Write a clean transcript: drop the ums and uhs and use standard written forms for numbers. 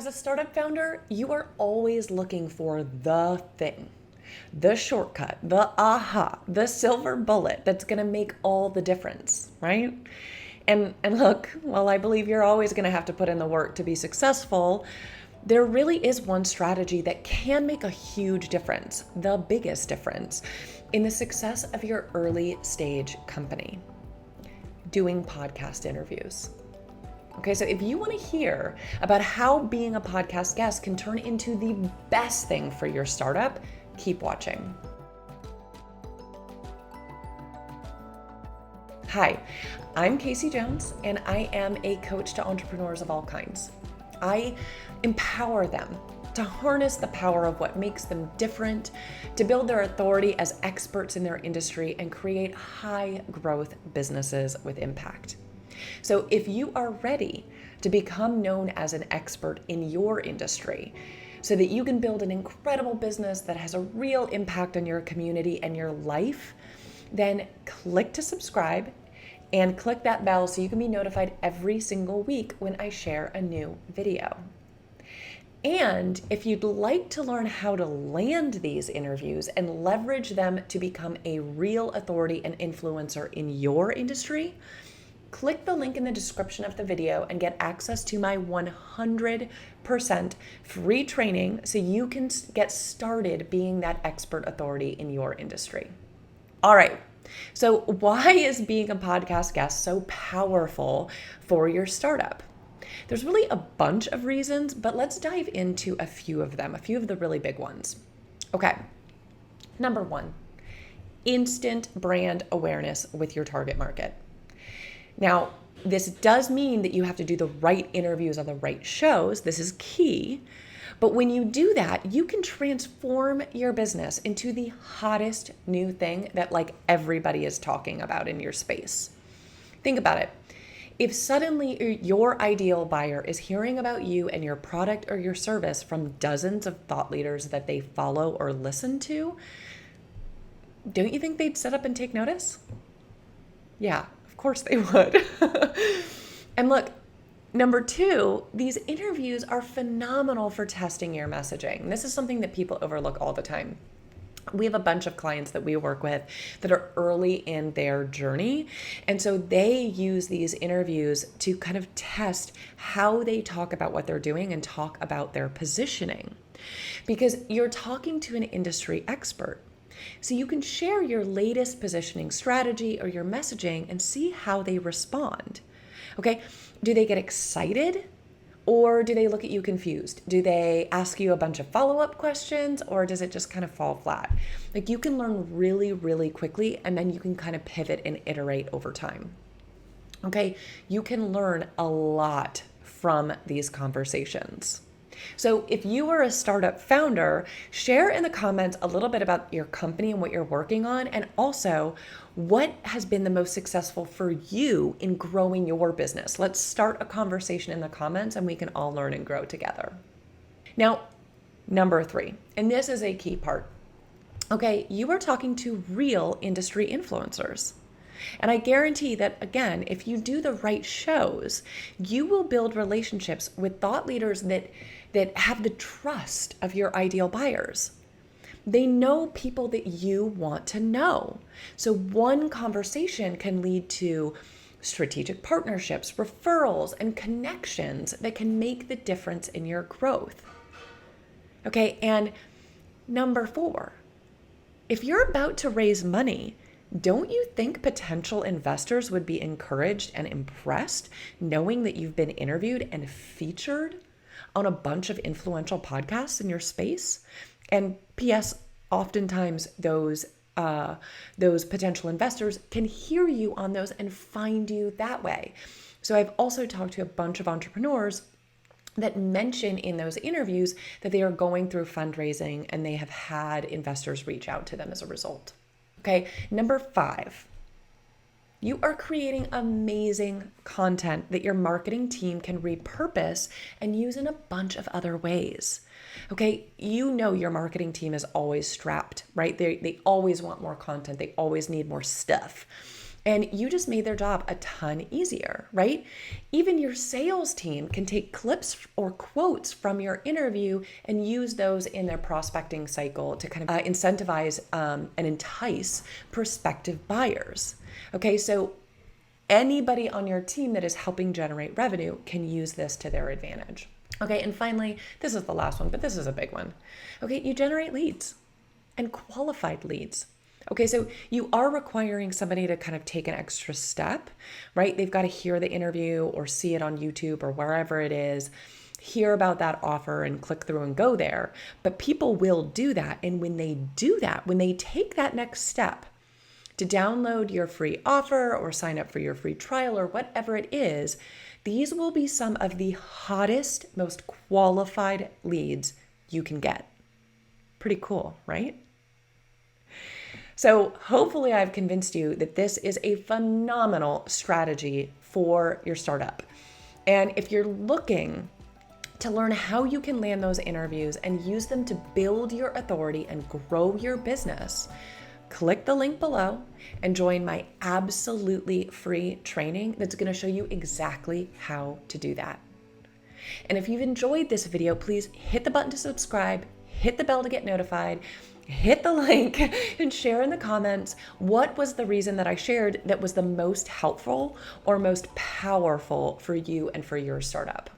As a startup founder, you are always looking for the thing, the shortcut, the aha, the silver bullet that's going to make all the difference, right? And look, while I believe you're always going to have to put in the work to be successful, there really is one strategy that can make a huge difference, the biggest difference, in the success of your early stage company: doing podcast interviews. Okay, so if you want to hear about how being a podcast guest can turn into the best thing for your startup, keep watching. Hi, I'm Kasey Jones, and I am a coach to entrepreneurs of all kinds. I empower them to harness the power of what makes them different, to build their authority as experts in their industry, and create high growth businesses with impact. So if you are ready to become known as an expert in your industry so that you can build an incredible business that has a real impact on your community and your life, then click to subscribe and click that bell so you can be notified every single week when I share a new video. And if you'd like to learn how to land these interviews and leverage them to become a real authority and influencer in your industry, click the link in the description of the video and get access to my 100% free training so you can get started being that expert authority in your industry. All right, so why is being a podcast guest so powerful for your startup? There's really a bunch of reasons, but let's dive into a few of them, a few of the really big ones. Okay, number one, instant brand awareness with your target market. Now, this does mean that you have to do the right interviews on the right shows. This is key. But when you do that, you can transform your business into the hottest new thing that everybody is talking about in your space. Think about it. If suddenly your ideal buyer is hearing about you and your product or your service from dozens of thought leaders that they follow or listen to, don't you think they'd sit up and take notice? Yeah. Of course they would. And look, number two, these interviews are phenomenal for testing your messaging. This is something that people overlook all the time. We have a bunch of clients that we work with that are early in their journey. And so they use these interviews to kind of test how they talk about what they're doing and talk about their positioning. Because you're talking to an industry expert. So you can share your latest positioning strategy or your messaging and see how they respond. Okay, do they get excited or do they look at you confused? Do they ask you a bunch of follow-up questions or does it just kind of fall flat? You can learn really, really quickly and then you can kind of pivot and iterate over time. Okay, you can learn a lot from these conversations. So if you are a startup founder, share in the comments a little bit about your company and what you're working on, and also what has been the most successful for you in growing your business. Let's start a conversation in the comments and we can all learn and grow together. Now, number three, and this is a key part. Okay, you are talking to real industry influencers. And I guarantee that, again, if you do the right shows, you will build relationships with thought leaders that have the trust of your ideal buyers. They know people that you want to know. So one conversation can lead to strategic partnerships, referrals, and connections that can make the difference in your growth. Okay, and number four, if you're about to raise money, don't you think potential investors would be encouraged and impressed knowing that you've been interviewed and featured on a bunch of influential podcasts in your space? And P.S., oftentimes those potential investors can hear you on those and find you that way. So I've also talked to a bunch of entrepreneurs that mention in those interviews that they are going through fundraising and they have had investors reach out to them as a result. Okay, number five, you are creating amazing content that your marketing team can repurpose and use in a bunch of other ways. Okay, you know your marketing team is always strapped, right? They always want more content. They always need more stuff. And you just made their job a ton easier, right? Even your sales team can take clips or quotes from your interview and use those in their prospecting cycle to kind of incentivize and entice prospective buyers. Okay, so anybody on your team that is helping generate revenue can use this to their advantage. Okay, and finally, this is the last one, but this is a big one. Okay, you generate leads and qualified leads. Okay, so you are requiring somebody to kind of take an extra step, right? They've got to hear the interview or see it on YouTube or wherever it is, hear about that offer and click through and go there. But people will do that. And when they do that, when they take that next step to download your free offer or sign up for your free trial or whatever it is, these will be some of the hottest, most qualified leads you can get. Pretty cool, right? So hopefully I've convinced you that this is a phenomenal strategy for your startup. And if you're looking to learn how you can land those interviews and use them to build your authority and grow your business, click the link below and join my absolutely free training that's going to show you exactly how to do that. And if you've enjoyed this video, please hit the button to subscribe, hit the bell to get notified, hit the link and share in the comments what was the reason that I shared that was the most helpful or most powerful for you and for your startup.